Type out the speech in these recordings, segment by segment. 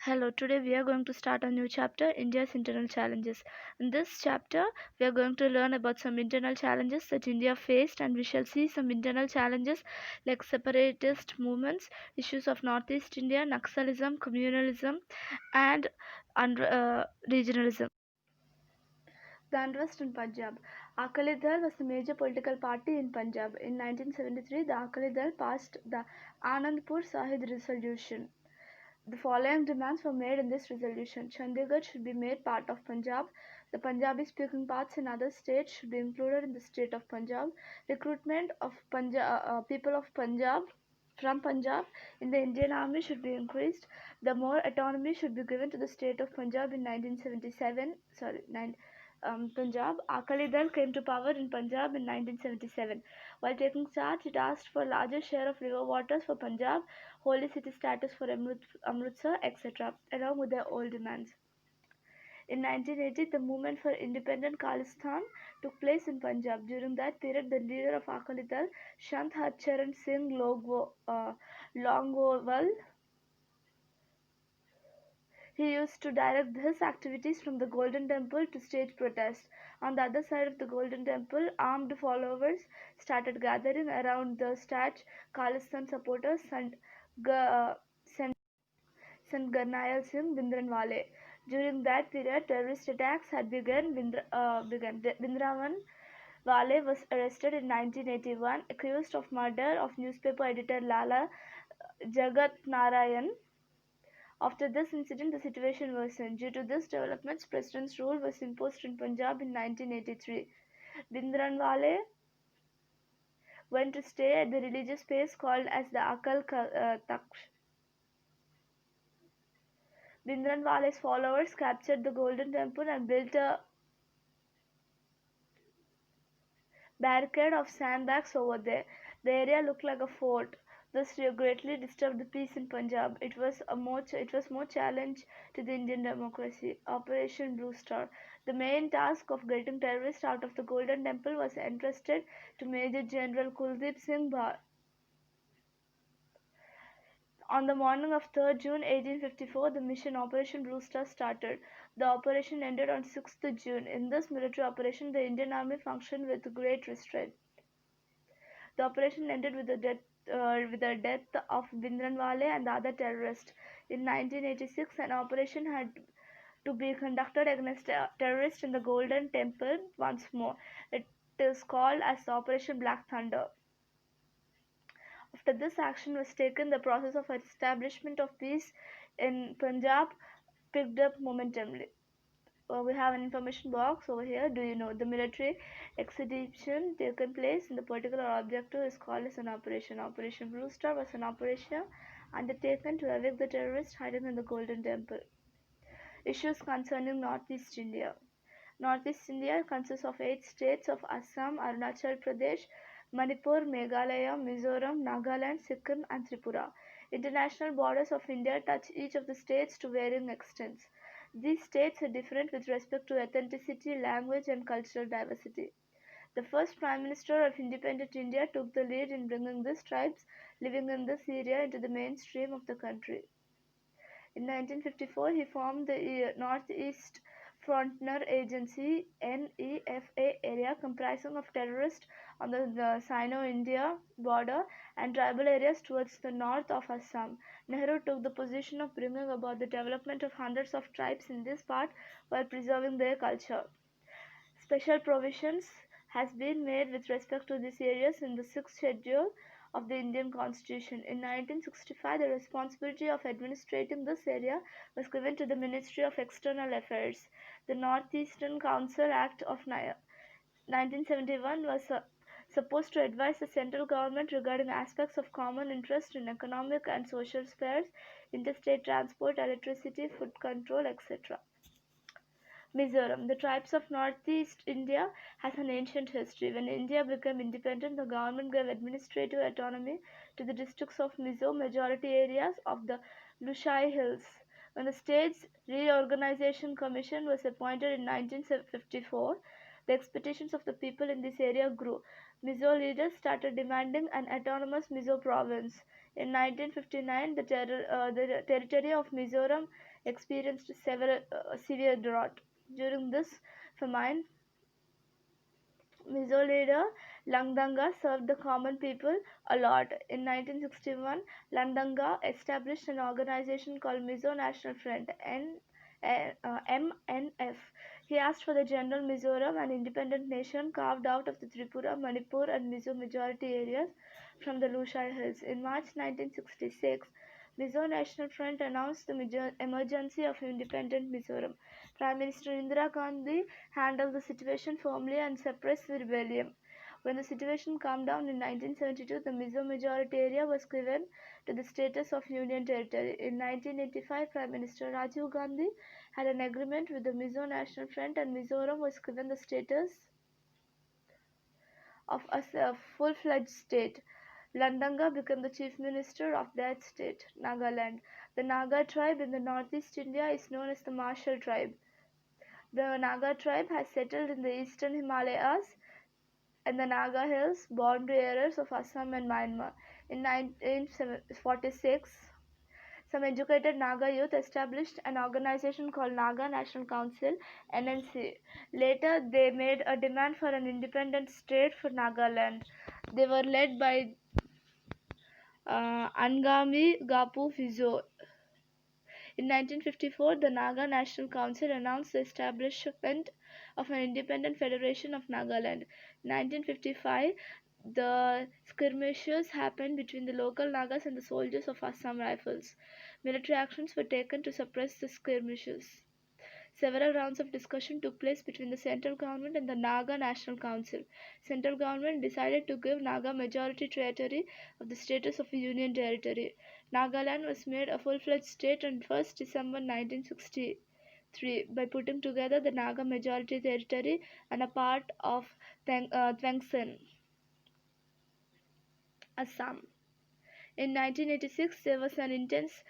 Hello, today we are going to start a new chapter, India's internal challenges. In this chapter, we are going to learn about some internal challenges that India faced, and we shall see some internal challenges like separatist movements, issues of Northeast India, Naxalism, communalism, and regionalism. The unrest in Punjab. Akali Dal was the major political party in Punjab. In 1973, the Akali Dal passed the Anandpur Sahib resolution. The following demands were made in this resolution: Chandigarh should be made part of Punjab. The Punjabi-speaking parts in other states should be included in the state of Punjab. Recruitment of people of Punjab from Punjab in the Indian Army should be increased. The more autonomy should be given to the state of Punjab in 1977. Punjab. Akali Dal came to power in Punjab in 1977. While taking charge, it asked for a larger share of river waters for Punjab, holy city status for Amritsar, etc., along with their old demands. In 1980, the movement for independent Khalistan took place in Punjab. During that period, the leader of Akali Dal, Sant Harcharan Singh Longowal, he used to direct his activities from the Golden Temple to stage protests. On the other side of the Golden Temple, armed followers started gathering around the statue. Khalistan supporters sent Garnail Singh Bhindranwale. During that period, terrorist attacks had begun. Bhindranwale was arrested in 1981, accused of murder of newspaper editor Lala Jagat Narayan. After this incident, the situation worsened. Due to this developments, President's rule was imposed in Punjab in 1983. Bhindranwale went to stay at the religious place called as the Akal Taksh. Bhindranwale's followers captured the Golden Temple and built a barricade of sandbags over there. The area looked like a fort. This greatly disturbed the peace in Punjab. It was more challenge to the Indian democracy. Operation Blue Star. The main task of getting terrorists out of the Golden Temple was entrusted to Major General Kuldeep Singh Bhar. On the morning of 3rd June 1854, the mission Operation Blue Star started. The operation ended on 6th June. In this military operation, the Indian Army functioned with great restraint. The operation ended with the death of Bhindranwale and the other terrorists. In 1986, an operation had to be conducted against terrorists in the Golden Temple once more. It is called as Operation Black Thunder. After this action was taken, the process of establishment of peace in Punjab picked up momentarily. We have an information box over here. Do you know the military exhibition taken place in the particular objective is called as an operation. Operation Blue Star was an operation undertaken to evict the terrorists hiding in the Golden Temple. Issues concerning Northeast India. Northeast India consists of 8 states of Assam, Arunachal Pradesh, Manipur, Meghalaya, Mizoram, Nagaland, Sikkim, and Tripura. International borders of India touch each of the states to varying extents. These states are different with respect to ethnicity, language, and cultural diversity. The first Prime Minister of independent India took the lead in bringing these tribes living in this area into the mainstream of the country. In 1954, he formed the Northeast Frontier Agency (NEFA) area comprising of terrorists on the Sino-India border and tribal areas towards the north of Assam. Nehru took the position of bringing about the development of hundreds of tribes in this part while preserving their culture. Special provisions has been made with respect to these areas in the 6th schedule of the Indian Constitution. In 1965, the responsibility of administrating this area was given to the Ministry of External Affairs. The Northeastern Council Act of 1971 was supposed to advise the central government regarding aspects of common interest in economic and social spheres, interstate transport, electricity, food control, etc. Mizoram. The tribes of Northeast India has an ancient history. When India became independent, the government gave administrative autonomy to the districts of Mizo majority areas of the Lushai Hills. When the State's Reorganization Commission was appointed in 1954, the expectations of the people in this area grew. Mizo leaders started demanding an autonomous Mizo province. In 1959, the territory of Mizoram experienced severe drought. During this famine, Mizo leader Langdanga served the common people a lot. In 1961, Langdanga established an organization called Mizo National Front (MNF). He asked for the general Mizoram, an independent nation carved out of the Tripura, Manipur, and Mizo majority areas from the Lushai Hills. In March 1966, Mizo National Front announced the emergency of independent Mizoram. Prime Minister Indira Gandhi handled the situation firmly and suppressed the rebellion. When the situation calmed down in 1972, the Mizo majority area was given to the status of Union Territory. In 1985, Prime Minister Rajiv Gandhi had an agreement with the Mizo National Front, and Mizoram was given the status of a full-fledged state. Landanga became the chief minister of that state, Nagaland. The Naga tribe in the northeast India is known as the Marshall tribe. The Naga tribe has settled in the eastern Himalayas and the Naga Hills, boundary areas of Assam and Myanmar. In 1946, some educated Naga youth established an organization called Naga National Council (NNC). Later, they made a demand for an independent state for Nagaland. They were led by Angami Gapu Fizo. In 1954, the Naga National Council announced the establishment of an independent federation of Nagaland. In 1955, the skirmishes happened between the local Nagas and the soldiers of Assam Rifles. Military actions were taken to suppress the skirmishes. Several rounds of discussion took place between the central government and the Naga National Council. Central government decided to give Naga majority territory of the status of a union territory. Nagaland was made a full-fledged state on 1st December 1963 by putting together the Naga majority territory and a part of Twangsen, Assam. In 1986, there was an intense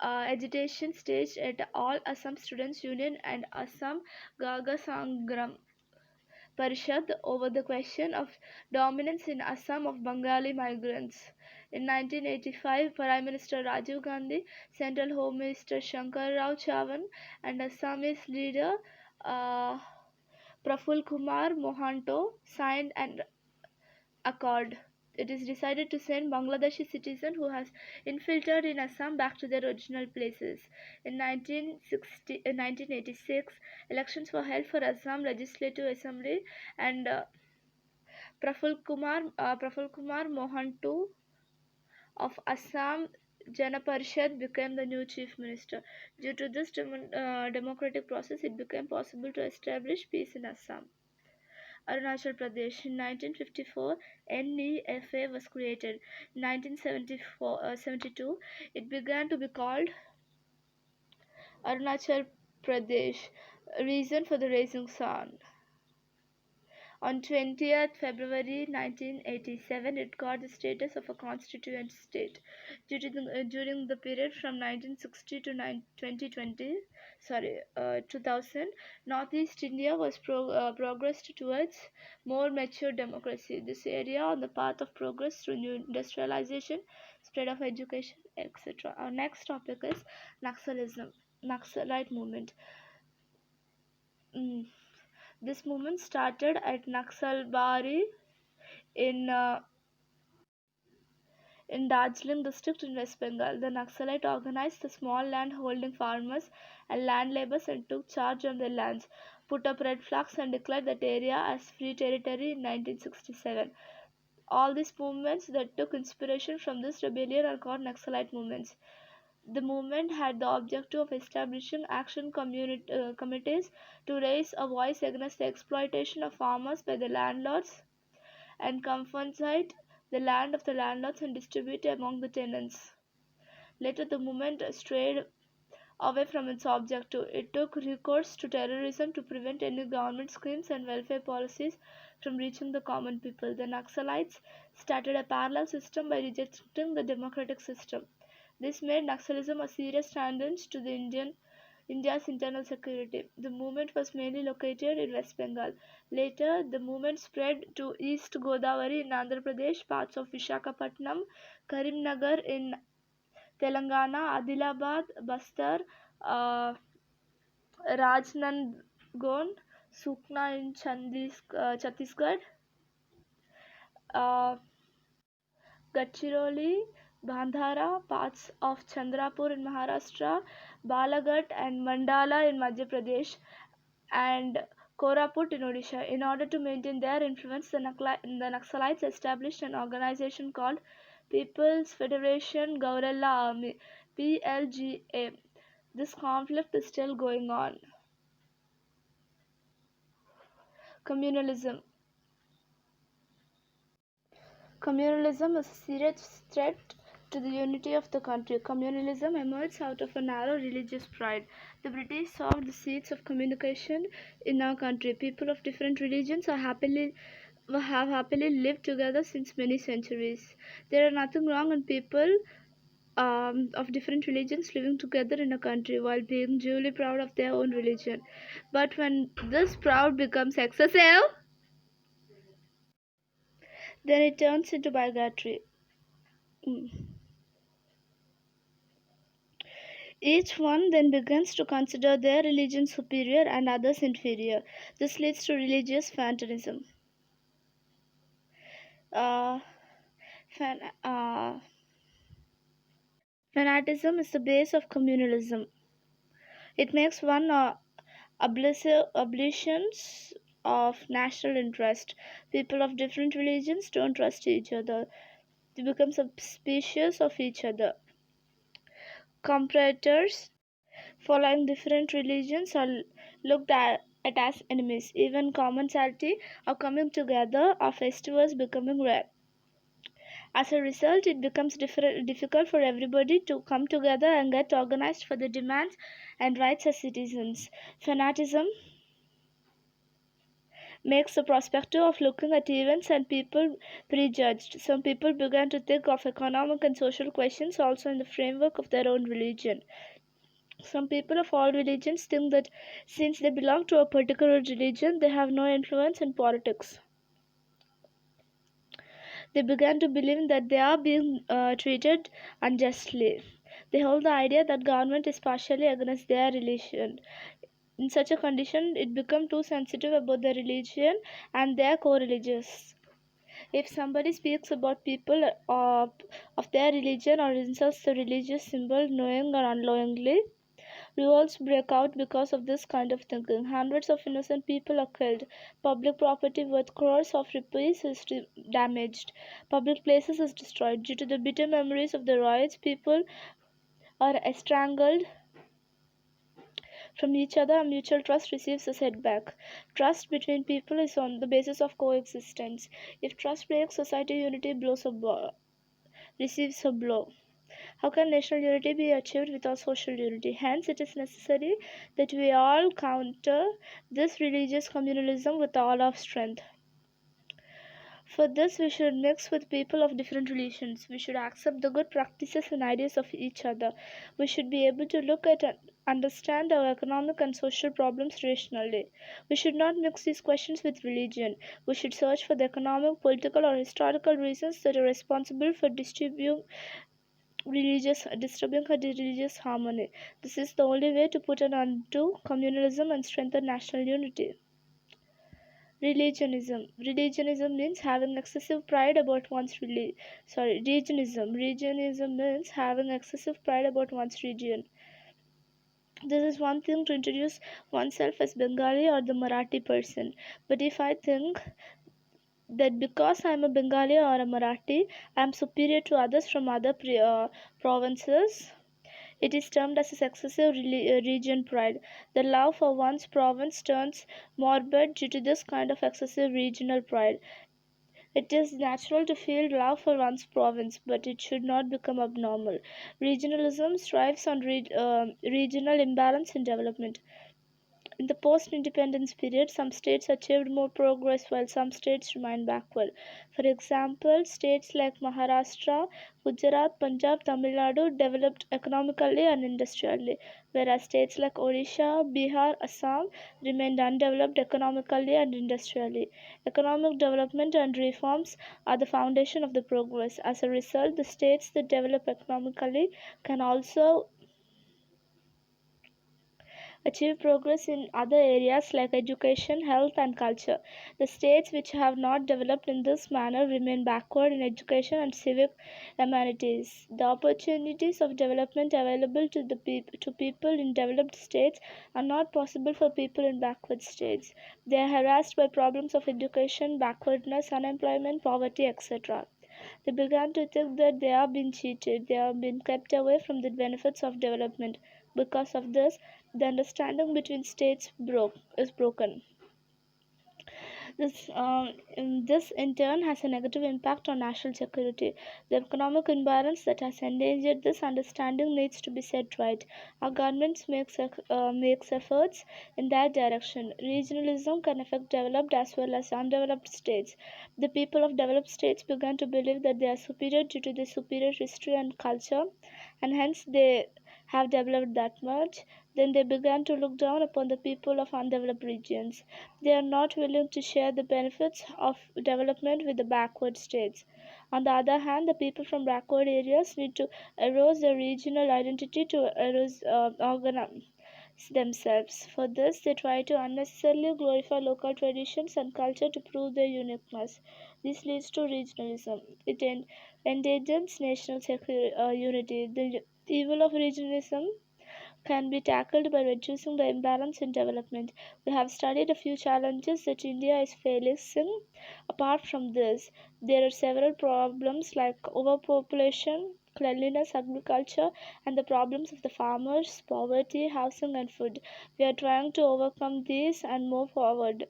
agitation staged at All Assam Students Union and Assam Gaga Sangram Parishad over the question of dominance in Assam of Bengali migrants. In 1985, Prime Minister Rajiv Gandhi, Central Home Minister Shankar Rao Chavan, and Assamese leader uh, Praful Kumar Mohanto signed an accord. It is decided to send Bangladeshi citizens who has infiltrated in Assam back to their original places. In 1986, elections were held for Assam Legislative Assembly, and Praful Kumar Mohantu of Assam Jana Parishad became the new chief minister. Due to this democratic process, it became possible to establish peace in Assam. Arunachal Pradesh. In 1954, NEFA was created. In 1972, it began to be called Arunachal Pradesh, reason for the rising sun. On 20th February 1987, it got the status of a constituent state. During the period from 1960 to 2000, Northeast India was progressed towards more mature democracy. This area on the path of progress through new industrialization, spread of education, etc. Our next topic is Naxalism, Naxalite movement. This movement started at Naxalbari in in Darjeeling district in West Bengal. The Naxalite organized the small land holding farmers and land laborers and took charge on their lands, put up red flags and declared that area as free territory in 1967. All these movements that took inspiration from this rebellion are called Naxalite movements. The movement had the objective of establishing action committees to raise a voice against the exploitation of farmers by the landlords and compensate the land of the landlords and distribute it among the tenants. Later, the movement strayed away from its objective. It took recourse to terrorism to prevent any government schemes and welfare policies from reaching the common people. The Naxalites started a parallel system by rejecting the democratic system. This made Naxalism a serious challenge to the India's internal security. The movement was mainly located in West Bengal. Later, the movement spread to East Godavari in Andhra Pradesh, parts of Visakhapatnam, Karimnagar in Telangana, Adilabad, Bastar, uh, Rajnandgaon, Sukna in Chhattisgarh, uh, Gadchiroli, Bandhara, parts of Chandrapur in Maharashtra, Balaghat and Mandala in Madhya Pradesh, and Koraput in Odisha. In order to maintain their influence, the Naxalites established an organization called People's Federation Guerrilla Army (PLGA). This conflict is still going on. Communalism. Communalism is a serious threat to the unity of the country. Communalism emerged out of a narrow religious pride. The British sowed the seeds of communication in our country. People of different religions have happily lived together since many centuries. There is nothing wrong in people of different religions living together in a country while being duly proud of their own religion. But when this proud becomes excessive, then it turns into bigotry. Mm. Each one then begins to consider their religion superior and others inferior. This leads to religious fanaticism. Uh, fan- uh, Fanaticism is the base of communalism. It makes one oblations of national interest. People of different religions don't trust each other. They become suspicious of each other. Comparators following different religions are looked at as enemies. Even commonality or coming together of festivals becoming rare. As a result, it becomes difficult for everybody to come together and get organized for the demands and rights as citizens. Fanaticism makes the perspective of looking at events and people prejudged. Some people began to think of economic and social questions also in the framework of their own religion. Some people of all religions think that since they belong to a particular religion, they have no influence in politics. They began to believe that they are being treated unjustly. They hold the idea that government is partially against their religion. In such a condition, it becomes too sensitive about their religion and their co-religious. If somebody speaks about people of their religion or insults the religious symbol knowing or unknowingly, revolts break out because of this kind of thinking. Hundreds of innocent people are killed. Public property worth crores of rupees is damaged. Public places is destroyed. Due to the bitter memories of the riots, people are estranged from each other and mutual trust receives a setback. Trust between people is on the basis of coexistence. If trust breaks, society unity receives a blow. How can national unity be achieved without social unity? Hence, it is necessary that we all counter this religious communalism with all our strength. For this, we should mix with people of different religions. We should accept the good practices and ideas of each other. We should be able to look at and understand our economic and social problems rationally. We should not mix these questions with religion. We should search for the economic, political, or historical reasons that are responsible for disturbing her religious harmony. This is the only way to put an end to communalism and strengthen national unity. Religionism means having excessive pride about one's regionism means having excessive pride about one's region. This is one thing to introduce oneself as Bengali or the Marathi person, but if I think that because I am a Bengali or a Marathi, I am superior to others from other provinces, it is termed as excessive region pride. The love for one's province turns morbid due to this kind of excessive regional pride. It is natural to feel love for one's province, but it should not become abnormal. Regionalism strives on regional imbalance in development. In the post-independence period, some states achieved more progress while some states remained backward. For example, states like Maharashtra, Gujarat, Punjab, Tamil Nadu developed economically and industrially, whereas states like Odisha, Bihar, Assam remained undeveloped economically and industrially. Economic development and reforms are the foundation of the progress. As a result, the states that develop economically can also achieve progress in other areas like education, health, and culture. The states which have not developed in this manner remain backward in education and civic amenities. The opportunities of development available to to people in developed states are not possible for people in backward states. They are harassed by problems of education, backwardness, unemployment, poverty, etc. They began to think that they are being cheated, they are being kept away from the benefits of development. Because of this, the understanding between states is broken. This in turn has a negative impact on national security. The economic imbalance that has endangered this understanding needs to be set right. Our governments makes efforts in that direction. Regionalism can affect developed as well as undeveloped states. The people of developed states began to believe that they are superior due to their superior history and culture, and hence they have developed that much. Then they began to look down upon the people of undeveloped regions. They are not willing to share the benefits of development with the backward states. On the other hand, the people from backward areas need to erode their regional identity to organize themselves. For this, they try to unnecessarily glorify local traditions and culture to prove their uniqueness. This leads to regionalism. It endangers national unity. The evil of regionalism can be tackled by reducing the imbalance in development. We have studied a few challenges that India is facing. Apart from this, there are several problems like overpopulation, cleanliness, agriculture, and the problems of the farmers, poverty, housing, and food. We are trying to overcome these and move forward.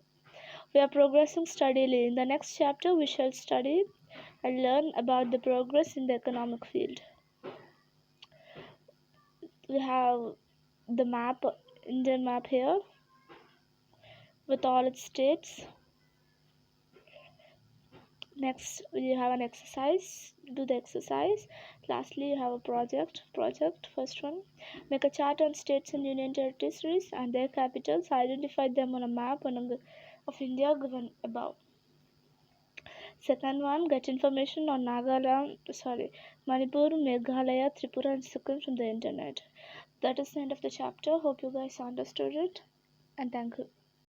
We are progressing steadily. In the next chapter, we shall study and learn about the progress in the economic field. We have the map, Indian map here with all its states. Next you have an exercise, do the exercise. Lastly you have a project. First one, make a chart on states and union territories and their capitals, identify them on a map of India given above. Second one, get information on Manipur, Meghalaya, Tripura and Sikkim from the internet. That is the end of the chapter. Hope you guys understood it, and thank you.